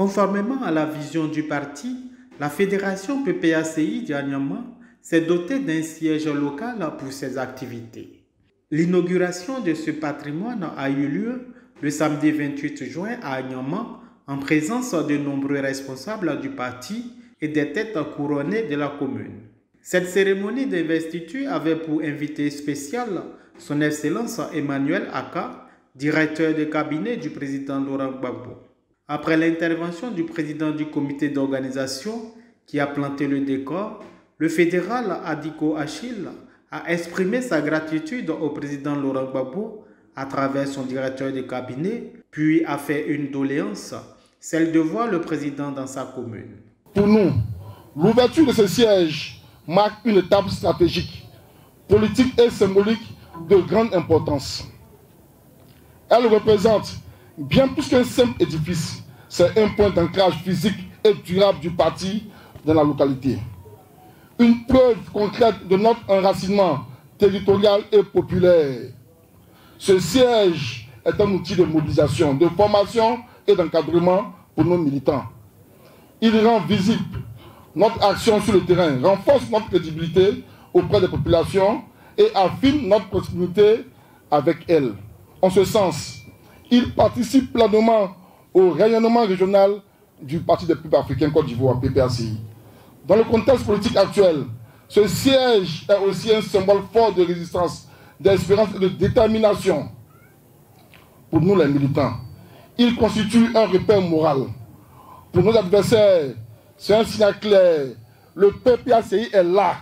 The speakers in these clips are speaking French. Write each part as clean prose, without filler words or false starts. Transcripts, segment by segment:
Conformément à la vision du parti, la Fédération PPACI d'Anyama s'est dotée d'un siège local pour ses activités. L'inauguration de ce patrimoine a eu lieu le samedi 28 juin à Anyama en présence de nombreux responsables du parti et des têtes couronnées de la commune. Cette cérémonie d'investiture avait pour invité spécial son Excellence Emmanuel Aka, directeur de cabinet du président Laurent Gbagbo. Après l'intervention du président du comité d'organisation qui a planté le décor, le fédéral Adiko Achille a exprimé sa gratitude au président Laurent Gbagbo à travers son directeur de cabinet, puis a fait une doléance, celle de voir le président dans sa commune. Pour nous, l'ouverture de ce siège marque une étape stratégique, politique et symbolique de grande importance. Elle représente bien plus qu'un simple édifice, c'est un point d'ancrage physique et durable du parti dans la localité. Une preuve concrète de notre enracinement territorial et populaire. Ce siège est un outil de mobilisation, de formation et d'encadrement pour nos militants. Il rend visible notre action sur le terrain, renforce notre crédibilité auprès des populations et affine notre proximité avec elles. En ce sens, il participe pleinement au rayonnement régional du Parti des peuples africains Côte d'Ivoire, PPACI. Dans le contexte politique actuel, ce siège est aussi un symbole fort de résistance, d'espérance et de détermination pour nous les militants. Il constitue un repère moral. Pour nos adversaires, c'est un signal clair. Le PPACI est là,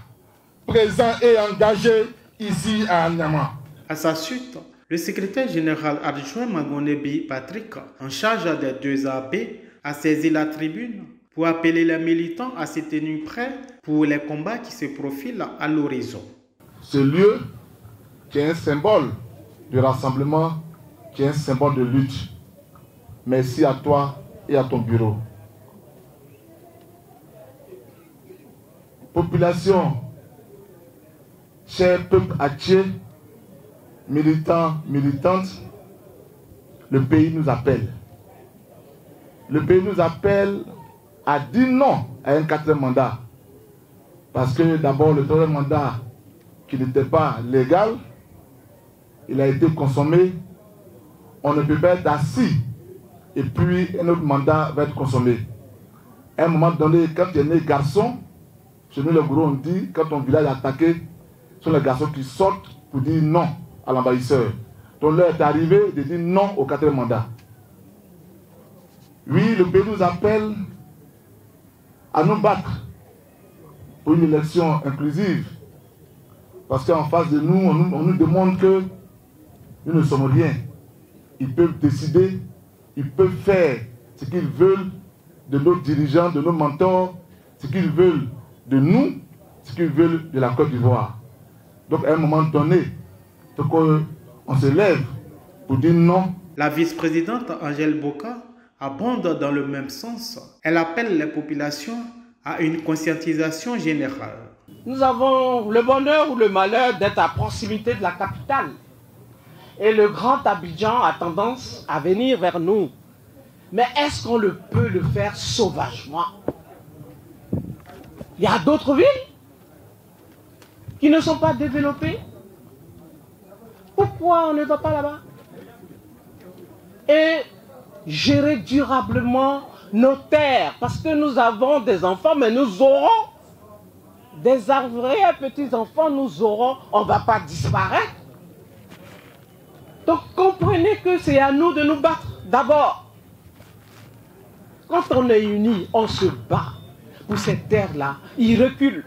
présent et engagé ici à Anyama. À sa suite, le secrétaire général adjoint Magonebi Patrick, en charge des 2 AB, a saisi la tribune pour appeler les militants à se tenir prêts pour les combats qui se profilent à l'horizon. Ce lieu qui est un symbole de rassemblement, qui est un symbole de lutte. Merci à toi et à ton bureau. Population, cher peuple hatché, militants, militantes, le pays nous appelle. Le pays nous appelle à dire non à un 4e mandat. Parce que d'abord, le 3e mandat, qui n'était pas légal, il a été consommé. On ne peut pas être assis et puis un autre mandat va être consommé. À un moment donné, quand il est né garçon, chez nous, le gourou, on dit, quand ton village est attaqué, ce sont les garçons qui sortent pour dire non à l'envahisseur. Donc l'heure est arrivée de dire non au 4e mandat. Oui, le pays nous appelle à nous battre pour une élection inclusive. Parce qu'en face de nous, on nous demande que nous ne sommes rien. Ils peuvent décider, ils peuvent faire ce qu'ils veulent de nos dirigeants, de nos mentors, ce qu'ils veulent de nous, ce qu'ils veulent de la Côte d'Ivoire. Donc à un moment donné, il faut qu'on se lève pour dire non. La vice-présidente Angèle Boka abonde dans le même sens. Elle appelle les populations à une conscientisation générale. Nous avons le bonheur ou le malheur d'être à proximité de la capitale. Et le grand Abidjan a tendance à venir vers nous. Mais est-ce qu'on peut le faire sauvagement? Il y a d'autres villes qui ne sont pas développées. Pourquoi on ne va pas là-bas? Et gérer durablement nos terres. Parce que nous avons des enfants, mais nous aurons des vrais petits-enfants, nous aurons, on ne va pas disparaître. Donc comprenez que c'est à nous de nous battre. D'abord, quand on est unis, on se bat pour cette terre-là. Ils reculent.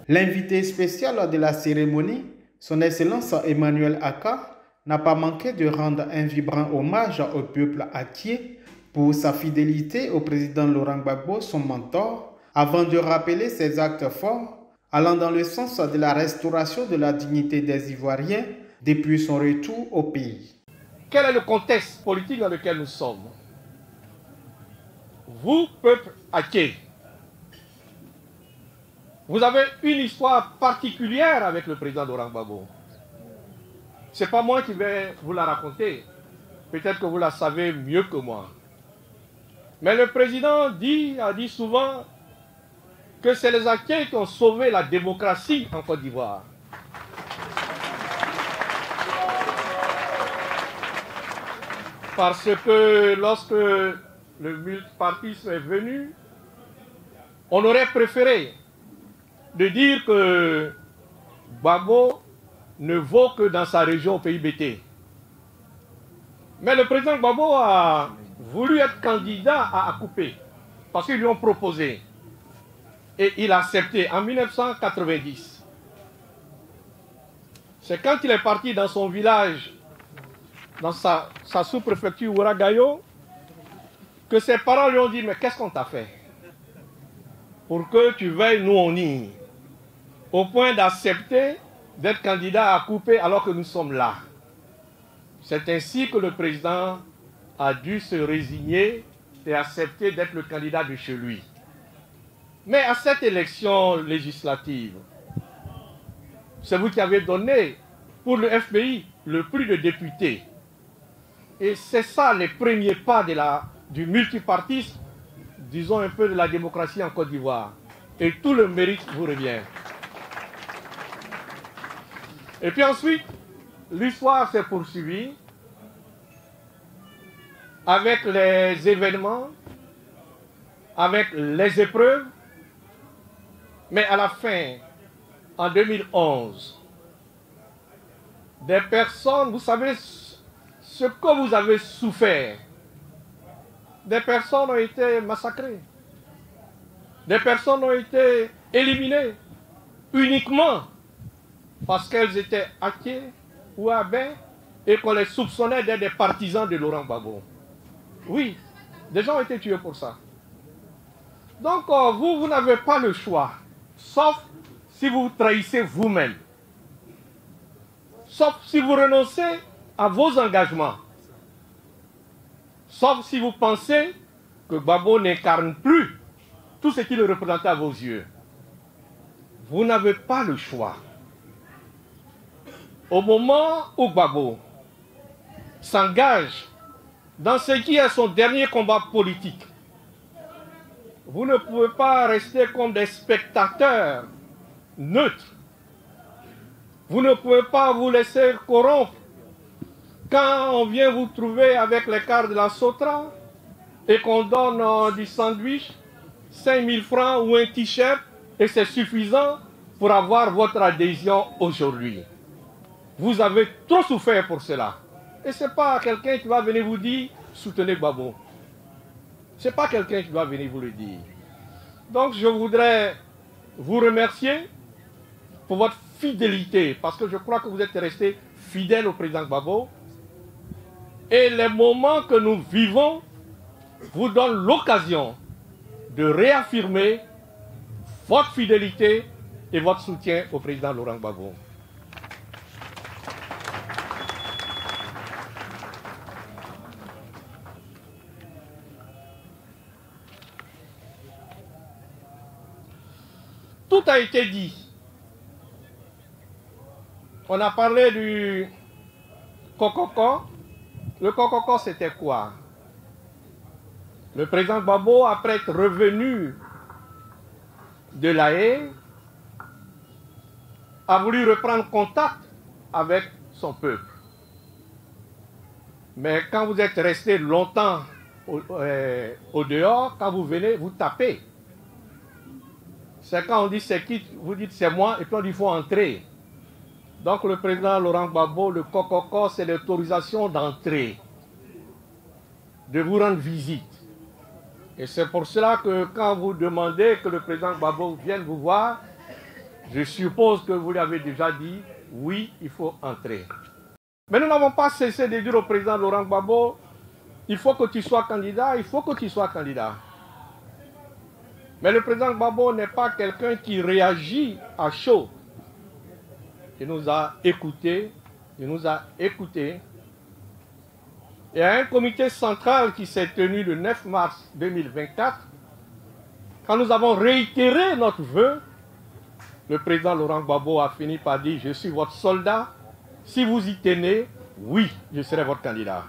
L'invité spécial de la cérémonie, son Excellence Emmanuel Aka, n'a pas manqué de rendre un vibrant hommage au peuple hakié pour sa fidélité au président Laurent Gbagbo, son mentor, avant de rappeler ses actes forts allant dans le sens de la restauration de la dignité des Ivoiriens depuis son retour au pays. Quel est le contexte politique dans lequel nous sommes? Vous, peuple haké, vous avez une histoire particulière avec le président Laurent Gbagbo. Ce n'est pas moi qui vais vous la raconter. Peut-être que vous la savez mieux que moi. Mais le président a dit souvent que c'est les acquis qui ont sauvé la démocratie en Côte d'Ivoire. Parce que lorsque le multipartisme est venu, on aurait préféré de dire que Gbagbo ne vaut que dans sa région au pays BT. Mais le président Gbagbo a voulu être candidat à Akupé parce qu'ils lui ont proposé. Et il a accepté en 1990. C'est quand il est parti dans son village, dans sa sous-préfecture Ouaragayo, que ses parents lui ont dit « Mais qu'est-ce qu'on t'a fait pour que tu veuilles nous unir au point d'accepter d'être candidat à Akupé alors que nous sommes là ?» C'est ainsi que le président a dû se résigner et accepter d'être le candidat de chez lui. Mais à cette élection législative, c'est vous qui avez donné pour le FPI le prix de député. Et c'est ça les premiers pas du multipartisme, disons un peu de la démocratie en Côte d'Ivoire. Et tout le mérite vous revient. Et puis ensuite, l'histoire s'est poursuivie avec les événements, avec les épreuves. Mais à la fin, en 2011, des personnes, vous savez ce que vous avez souffert. Des personnes ont été massacrées. Des personnes ont été éliminées uniquement parce qu'elles étaient athées ou abbés et qu'on les soupçonnait d'être des partisans de Laurent Gbagbo. Oui, des gens ont été tués pour ça. Donc vous n'avez pas le choix, sauf si vous trahissez vous-même. Sauf si vous renoncez à vos engagements. Sauf si vous pensez que Gbagbo n'incarne plus tout ce qu'il représentait à vos yeux. Vous n'avez pas le choix. Au moment où Gbagbo s'engage dans ce qui est son dernier combat politique, vous ne pouvez pas rester comme des spectateurs neutres. Vous ne pouvez pas vous laisser corrompre quand on vient vous trouver avec les cartes de la Sotra et qu'on donne du sandwich, 5000 francs ou un t-shirt et c'est suffisant pour avoir votre adhésion aujourd'hui. Vous avez trop souffert pour cela. Et ce n'est pas quelqu'un qui va venir vous dire « soutenez Gbagbo ». Ce n'est pas quelqu'un qui va venir vous le dire. Donc je voudrais vous remercier pour votre fidélité, parce que je crois que vous êtes resté fidèle au président Gbagbo. Et les moments que nous vivons vous donnent l'occasion de réaffirmer votre fidélité et votre soutien au président Laurent Gbagbo. Tout a été dit. On a parlé du Kokoko. Le Kokoko, c'était quoi? Le président Gbagbo, après être revenu de La Haye, a voulu reprendre contact avec son peuple. Mais quand vous êtes resté longtemps au dehors, quand vous venez, vous tapez. C'est quand on dit c'est qui, vous dites c'est moi, et puis on dit il faut entrer. Donc le président Laurent Gbagbo, le Kokoko, c'est l'autorisation d'entrer, de vous rendre visite. Et c'est pour cela que quand vous demandez que le président Gbagbo vienne vous voir, je suppose que vous lui avez déjà dit, oui, il faut entrer. Mais nous n'avons pas cessé de dire au président Laurent Gbagbo, il faut que tu sois candidat, il faut que tu sois candidat. Mais le président Gbagbo n'est pas quelqu'un qui réagit à chaud. Il nous a écoutés, il nous a écoutés. Il y a un comité central qui s'est tenu le 9 mars 2024. Quand nous avons réitéré notre vœu, le président Laurent Gbagbo a fini par dire « Je suis votre soldat. Si vous y tenez, oui, je serai votre candidat. »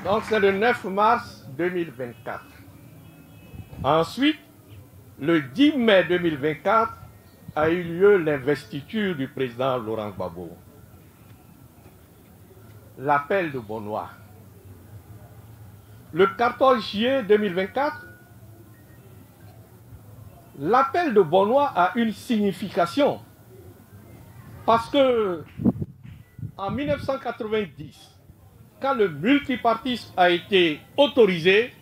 Donc c'est le 9 mars 2024. Ensuite, le 10 mai 2024 a eu lieu l'investiture du président Laurent Gbagbo. L'appel de Bonnois. Le 14 juillet 2024, l'appel de Bonnois a une signification. Parce que en 1990, quand le multipartisme a été autorisé,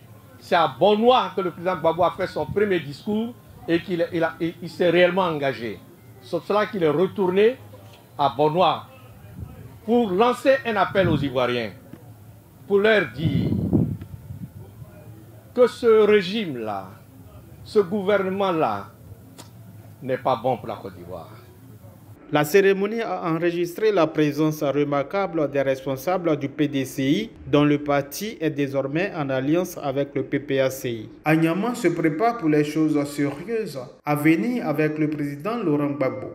c'est à Bonnois que le président Gbagbo a fait son premier discours et qu'il s'est réellement engagé. C'est cela qu'il est retourné à Bonnois pour lancer un appel aux Ivoiriens, pour leur dire que ce régime-là, ce gouvernement-là, n'est pas bon pour la Côte d'Ivoire. La cérémonie a enregistré la présence remarquable des responsables du PDCI, dont le parti est désormais en alliance avec le PPACI. Anyama se prépare pour les choses sérieuses à venir avec le président Laurent Gbagbo.